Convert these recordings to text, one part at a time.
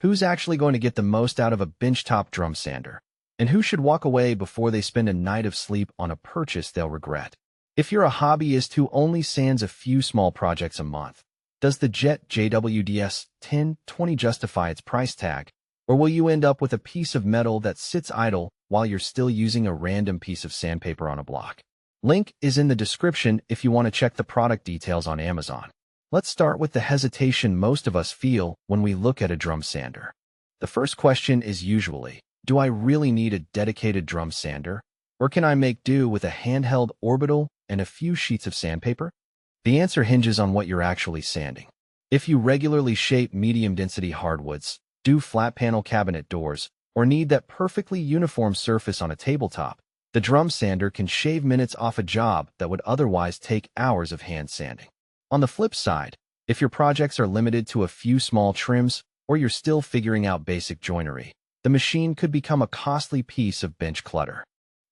Who's actually going to get the most out of a benchtop drum sander? And who should walk away before they spend a night of sleep on a purchase they'll regret? If you're a hobbyist who only sands a few small projects a month, does the JWDS 1020 justify its price tag? Or will you end up with a piece of metal that sits idle while you're still using a random piece of sandpaper on a block? Link is in the description if you want to check the product details on Amazon. Let's start with the hesitation most of us feel when we look at a drum sander. The first question is usually, do I really need a dedicated drum sander? Or can I make do with a handheld orbital and a few sheets of sandpaper? The answer hinges on what you're actually sanding. If you regularly shape medium-density hardwoods, do flat panel cabinet doors, or need that perfectly uniform surface on a tabletop, the drum sander can shave minutes off a job that would otherwise take hours of hand sanding. On the flip side, if your projects are limited to a few small trims, or you're still figuring out basic joinery, the machine could become a costly piece of bench clutter.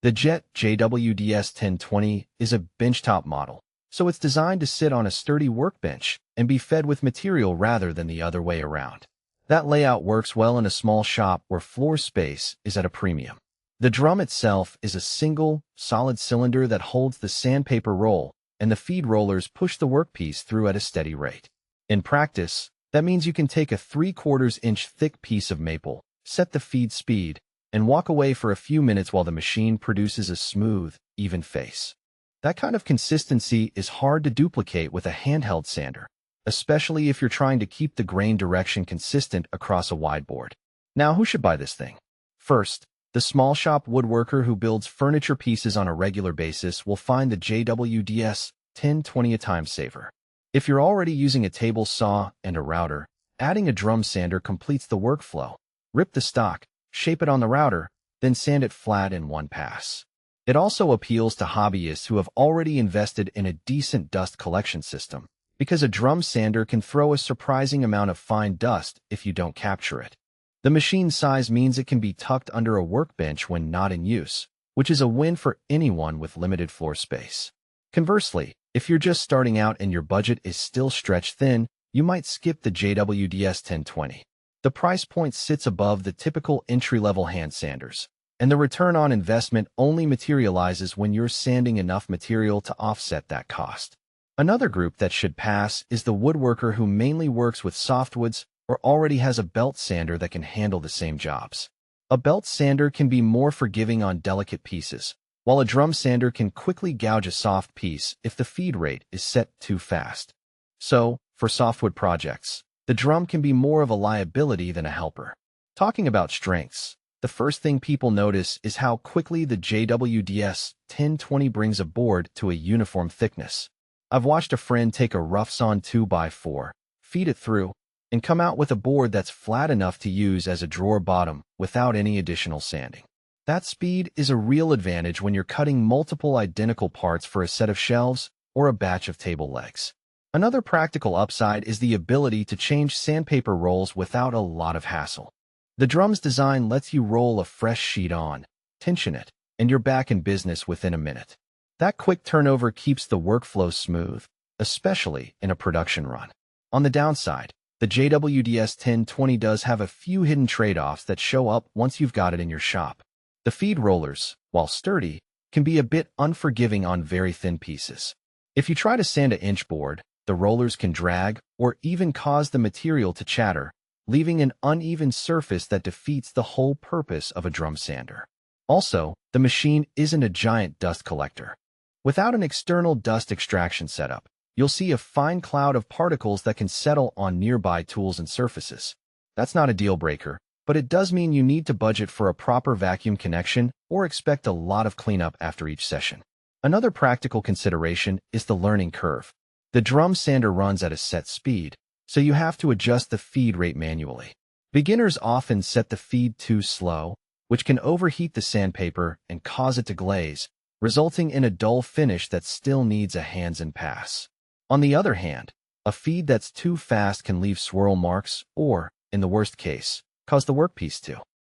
The JWDS 1020 is a benchtop model, so it's designed to sit on a sturdy workbench and be fed with material rather than the other way around. That layout works well in a small shop where floor space is at a premium. The drum itself is a single, solid cylinder that holds the sandpaper roll, and the feed rollers push the workpiece through at a steady rate. In practice, that means you can take a 3/4-inch thick piece of maple, set the feed speed, and walk away for a few minutes while the machine produces a smooth, even face. That kind of consistency is hard to duplicate with a handheld sander, especially if you're trying to keep the grain direction consistent across a wide board. Now, who should buy this thing? First, the small shop woodworker who builds furniture pieces on a regular basis will find the JWDS 1020 a time saver. If you're already using a table saw and a router, adding a drum sander completes the workflow. Rip the stock, shape it on the router, then sand it flat in one pass. It also appeals to hobbyists who have already invested in a decent dust collection system, because a drum sander can throw a surprising amount of fine dust if you don't capture it. The machine size means it can be tucked under a workbench when not in use, which is a win for anyone with limited floor space. Conversely, if you're just starting out and your budget is still stretched thin, you might skip the JWDS 1020. The price point sits above the typical entry-level hand sanders, and the return on investment only materializes when you're sanding enough material to offset that cost. Another group that should pass is the woodworker who mainly works with softwoods or already has a belt sander that can handle the same jobs. A belt sander can be more forgiving on delicate pieces, while a drum sander can quickly gouge a soft piece if the feed rate is set too fast. So, for softwood projects, the drum can be more of a liability than a helper. Talking about strengths, the first thing people notice is how quickly the JWDS 1020 brings a board to a uniform thickness. I've watched a friend take a rough sawn 2x4, feed it through, and come out with a board that's flat enough to use as a drawer bottom without any additional sanding. That speed is a real advantage when you're cutting multiple identical parts for a set of shelves or a batch of table legs. Another practical upside is the ability to change sandpaper rolls without a lot of hassle. The drum's design lets you roll a fresh sheet on, tension it, and you're back in business within a minute. That quick turnover keeps the workflow smooth, especially in a production run. On the downside, the JWDS 1020 does have a few hidden trade-offs that show up once you've got it in your shop. The feed rollers, while sturdy, can be a bit unforgiving on very thin pieces. If you try to sand an inch board, the rollers can drag or even cause the material to chatter, leaving an uneven surface that defeats the whole purpose of a drum sander. Also, the machine isn't a giant dust collector. Without an external dust extraction setup, you'll see a fine cloud of particles that can settle on nearby tools and surfaces. That's not a deal breaker, but it does mean you need to budget for a proper vacuum connection or expect a lot of cleanup after each session. Another practical consideration is the learning curve. The drum sander runs at a set speed, so you have to adjust the feed rate manually. Beginners often set the feed too slow, which can overheat the sandpaper and cause it to glaze, resulting in a dull finish that still needs a hands-on pass. On the other hand, a feed that's too fast can leave swirl marks or, in the worst case, cause the workpiece to